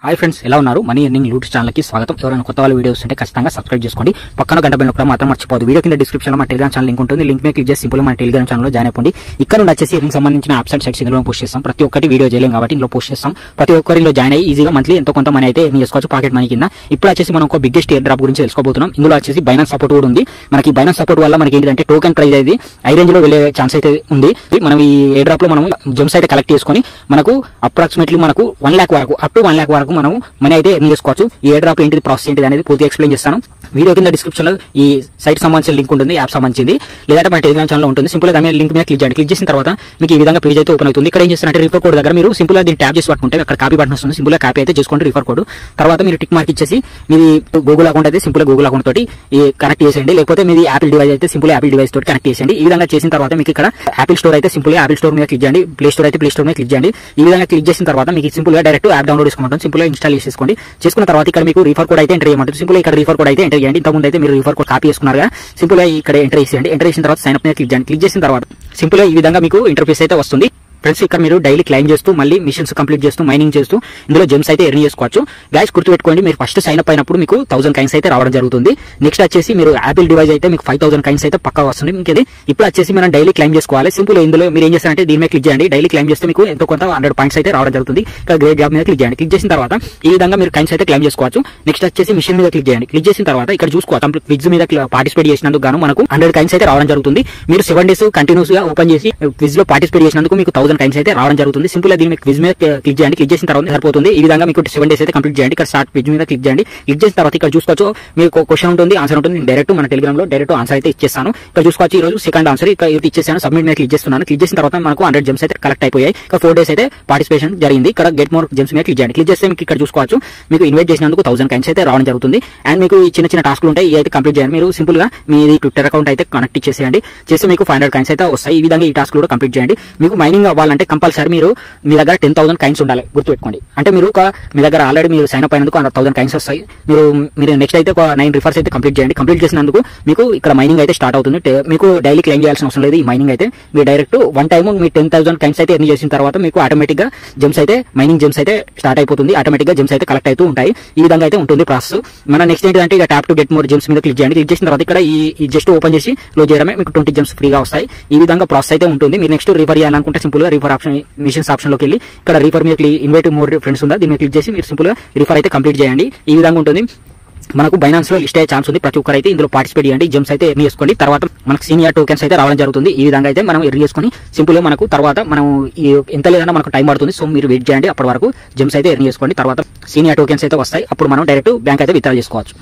Hi friends, ఎలా ఉన్నారు? Money earning loots channel కి స్వాగతం. ఎవరైనా కొత్త వాళ్ళ వీడియోస్ ఉంటే ఖచ్చితంగా సబ్స్క్రైబ్ చేసుకోండి. పక్కన గంట బెల్ నొక్కడం మాత్రం మర్చిపోదు. వీడియో కింద డిస్క్రిప్షన్ లో మా టెలిగ్రామ్ ఛానల్ లింక్ ఉంటుంది. లింక్ మీద క్లిక్ చేసి సింపుల్ మన టెలిగ్రామ్ ఛానల్ లో జాయిన్ అయిపోండి. ఇక్కడ నుండి వచ్చేసి ఎర్నింగ్ సంబంధించిన యాప్స్ అండ్ సైట్స్ ఇందులో పోస్ట్ చేస్తాం. ప్రతి ఒక్కటి వీడియో చేయలేం కాబట్టి ఇందులో పోస్ట్ చేస్తాం. ప్రతి ఒక్కరిలో జాయిన్ అయ్యి ఈజీగా మంత్లీ ఎంతో కొంత మనీ అయితే ఎర్న్ చేసుకోవచ్చు పాకెట్ మనీ కింద. ఇప్పుడు వచ్చేసి మనం ఒక బిగ్గెస్ట్ ఎయిర్ డ్రాప్ గురించి తెలుసుకోబోతున్నాం. ఇందులో వచ్చేసి బైనాన్స్ సపోర్ట్ కూడా ఉంది. మనకి బైనాన్స్ సపోర్ట్ వల్ల మనకి ఏంటంటే టోకెన్ ప్రైస్ అయితే ఐ రేంజ్ లో వెళ్ళే ఛాన్స్ అయితే ఉంది. మనం ఈ ఎయిర్ డ్రాప్ లో మనం జెమ్స్ అయితే కలెక్ట్ చేసుకొని మనకు అప్రాక్సిమేట్లీ మనకు 1 lakh వరకు అప్ టు 1 lakh వరకు మనం మనీ అయితే ఎర్న్ చేసుకోవచ్చు. ఈ ఎయిర్ డ్రాప్ ఏంటిది, ప్రాసెస్ ఏంటిది అనేది పూర్తిగా ఎక్స్ప్లెయిన్ చేస్తాను. వీడియో కింద డిస్క్రిప్షన్ లో ఈ సైట్ సంబంధించిన లింక్ ఉంటుంది, యాప్ సంబంధించింది, లేదంటే మన టెలిగ్రామ్ ఛానల్ ఉంటుంది. సింపుల్ గా లింక్ మీద క్లిక్ చేయండి. క్లిక్ చేసిన తర్వాత మీకు ఈ విధంగా పేజ్ అయితే ఓపెన్ అవుతుంది. ఇక్కడ ఏం చేస్తారంటే రిఫర్ కోడ్ దగ్గర మీరు సింపుల్ గా దీన్ని ట్యాప్ చేసి పట్టుకుంటే అక్కడ కాపీ బటన్ వస్తుంది. సింపుల్ గా కాపీ అయితే చేసుకోండి రిఫర్ కోడ్. తర్వాత మీరు టిక్ మార్క్ ఇచ్చేసి మీది గూగుల్ అకౌంట్ అయితే సింపుల్ గా గూగుల్ అకౌంట్ తోటి కనెక్ట్ చేసేయండి. లేకపోతే మీది యాపిల్ డివైస్ అయితే సింపుల్ యాపిల్ డివైస్ తోటి కనెక్ట్ చేసేయండి. ఈ విధంగా చేసిన తర్వాత మీకు ఇక్కడ యాపిల్ స్టోర్ అయితే సింపుల్ గా యాపిల్ స్టోర్ మీద క్లిక్ చేయండి. ప్లే స్టోర్ అయితే ప్లే స్టోర్ మీద క్లిక్ చేయండి. ఈ విధంగా క్లిక్ చేసిన తర్వాత మీకు సింపుల్ గా డైరెక్ట్ యాప్ డౌన్లోడ్ చేసుకోమంటుంది. సింపుల్ గా ఇన్స్టాల్ చేసుకోండి. చేసుకున్న తర్వాత ఇక్కడ మీకు రిఫర్ కోడ్ అయితే ఎంటర్ చేయమంటుంది. సింపుల్ గా ఇక్కడ రిఫర్ కోడ్ అయితే ఎంటర్ చేయండి. ఇంతకుముందు అయితే మీరు రిఫర్ కోడ్ కాపీ చేసుకున్నారు కదా, సింపుల్ గా ఇక్కడ ఎంటర్ చేసేయండి. ఎంటర్ చేసిన తర్వాత సైన్ అప్ మీద క్లిక్ చేయండి. క్లిక్ చేసిన తర్వాత సింపుల్ గా ఈ విధంగా మీకు ఇంటర్ఫేస్ అయితే వస్తుంది. ఫ్రెండ్స్, ఇక్కడ మీరు డైలీ క్లైమ్ చేస్తూ మళ్ళీ మిషన్స్ కంప్లీట్ చేస్తూ మైనింగ్ చేస్తూ ఇందులో జెమ్స్ అయితే ఎర్న్ చేసుకోవచ్చు. గైస్ గుర్తుపెట్టుకోండి, మీరు ఫస్ట్ సైన్ అప్ అయినప్పుడు మీకు 1000 కాయిన్స్ అయితే రావడం జరుగుతుంది. నెక్స్ట్ వచ్చేసి మీరు యాపిల్ డివైస్ అయితే మీకు 5000 కాయిన్స్ అయితే పక్కా వస్తుంది. మీకు ఇప్పుడు వచ్చేసి మనం డైలీ క్లైమ్ చేసుకోవాలి. సింపుల్ ఇందులో మీరు ఏం చేస్తారంటే దీని మీద క్లిక్ చేయండి. డైలీ క్లైమ్ చేస్తే మీకు ఎంతో కొంత 100 పాయింట్స్ అయితే రావడం జరుగుతుంది. ఇక్కడ గ్రేట్ జాబ్ మీద క్లిక్ చేయండి. క్లిక్ చేసిన తర్వాత ఈ విధంగా మీరు కాయిన్స్ అయితే క్లైమ్ చేసుకోవచ్చు. నెక్స్ట్ వచ్చేసి మిషన్ మీద క్లిక్ చేయండి. క్లిక్ చేసిన తర్వాత ఇక్కడ చూసుకోవచ్చు క్విజ్ మీద పార్టిసిపేట్ చేసినందుకు గాను మనకు 100 కాయిన్స్ అయితే రావడం జరుగుతుంది. మీరు 7 days కంటిన్యూస్ గా ఓపెన్ చేసి క్విజ్ లో పార్టిసిపేట్ చేసినందుకు మీకు 1000 కాయిన్స్ అయితే రావడం జరుగుతుంది. సింపుల్ గా దీని క్విజ్ మీద క్లిక్ చేయండి. క్లిక్ చేసిన తర్వాత సరిపోతుంది. ఈ విధంగా మీకు 7 days అయితే కంప్లీట్ చేయండి. ఇక్కడ స్టార్ట్ క్విజ్ మీద క్లిక్ చేయండి. క్లిక్ చేసిన తర్వాత ఇక్కడ చూసుకోవచ్చు మీకు క్వశ్చన్ ఉంటుంది, ఆన్సర్ ఉంటుంది. డైరెక్ట్ మన టెలిగ్రామ్ లో డైరెక్ట్ ఆన్సర్ అయితే ఇచ్చేస్తాను. ఇక్కడ చూసుకోవచ్చు ఈ రోజు సెకండ్ ఆన్సర్ ఇక్కడ ఇచ్చేసాను. సబ్మిట్ మీద క్లిక్ చేస్తున్నాను. క్లిక్ చేసిన తర్వాత మనకు 100 జెమ్స్ అయితే కలెక్ట్ అయిపోయాయి. ఇక్కడ 4 days అయితే పార్టిసిపేషన్ జరిగింది. ఇక్కడ గెట్ మోర్ జెమ్స్ మీద క్లిక్ చేయండి. క్లిక్ చేస్తే మీకు ఇక్కడ చూసుకోవచ్చు మీకు ఇన్వైట్ చేసినందుకు 1000 కాయిన్స్ అయితే రావడం జరుగుతుంది. అండ్ మీకు ఈ చిన్న చిన్న టాస్క్లు ఉంటాయి, ఇవి అయితే కంప్లీట్ చేయండి. మీరు సింపుల్ గా మీ ట్విట్టర్ అకౌంట్ అయితే కనెక్ట్ చేసేయండి. చేస్తే మీకు 500 కాయిన్స్ అయితే వస్తాయి. ఈ విధంగా ఈ టాస్క్ కూడా కంప్లీట్ చేయండి. మీకు మైనింగ్ అవ్వాలంటే కంపల్సరీ మీరు మీ దగ్గర 10,000 కాయిన్స్ ఉండాలి. గుర్తుపెట్టుకోండి. అంటే మీరు మీ దగ్గర ఆల్రెడీ మీరు సైన్ అప్ అయినందుకు 1000 కాయిన్స్ వస్తాయి. మీరు నెక్స్ట్ అయితే ఒక 9 రిఫర్స్ అయితే కంప్లీట్ చేయండి. కంప్లీట్ చేసినందుకు మీకు ఇక్కడ మైనింగ్ అయితే స్టార్ట్ అవుతుంది. మీకు డైలీ క్లెయిమ్ చేయాల్సిన అవసరం లేదు. ఈ మైనింగ్ అయితే మీరు డైరెక్ట్ వన్ టైం మీ 10,000 కాయిన్స్ అయితే ఎర్న్ చేసిన తర్వాత మీకు ఆటోమేటిక్ గా జెమ్స్ అయితే మైనింగ్ జెమ్స్ అయితే స్టార్ట్ అయిపోతుంది. ఆటోమేటిక్ గా జెమ్స్ అయితే కలెక్ట్ అవుతూ ఉంటాయి. ఈ విధంగా అయితే ఉంటుంది ప్రాసెస్. మన నెక్స్ట్ ఏంటంటే ఇక tap to get more gems మీద క్లిక్ చేయండి. క్లిక్ చేసిన తర్వాత ఇక్కడ ఈ జస్ట్ ఓపెన్ చేసి క్లోజ్ చేయడమే. మీకు 20 జెమ్స్ ఫ్రీగా వస్తాయి. ఈ విధంగా ప్రాసెస్ అయితే ఉంటుంది. మీరు నెక్స్ట్ రిఫర్ చేయాలనుకుంటే సింపుల్ గా రిఫర్ ఆప్షన్ మిషన్స్ ఆప్షన్ లోకి వెళ్ళి ఇక్కడ రిఫర్ మీద ఇన్వైట్ మోర్ ఫ్రెండ్స్ ఉందా దీన్ని క్లిక్ చేసి మీరు సింపుల్ గా రిఫర్ అయితే కంప్లీట్ చేయండి. ఈ విధంగా ఉంటుంది. మనకు బైనాన్స్ లో లిస్ట్ అయ్యే ఛాన్స్ ఉంది. ప్రతి ఒక్కరు అయితే ఇందులో పార్టిసిపేట్ చేయండి. జెమ్స్ అయితే ఎర్న్ చేసుకోండి. తర్వాత మనకు సీనియర్ టోకెన్స్ అయితే రావడం జరుగుతుంది. ఈ విధంగా అయితే మనం ఎర్న్ చేసుకుని సింపుల్ గా మనకు తర్వాత మనం ఎంత లేదన్నా మనకు టైం పడుతుంది. సో మీరు వెయిట్ చేయండి. అప్పటి వరకు జెమ్స్ అయితే ఎర్న్ చేసుకోండి. తర్వాత సీనియర్ టోకెన్స్ అయితే వస్తాయి. అప్పుడు మనం డైరెక్ట్ బ్యాంక్ అయితే విత్డ్రా చేసుకోవచ్చు.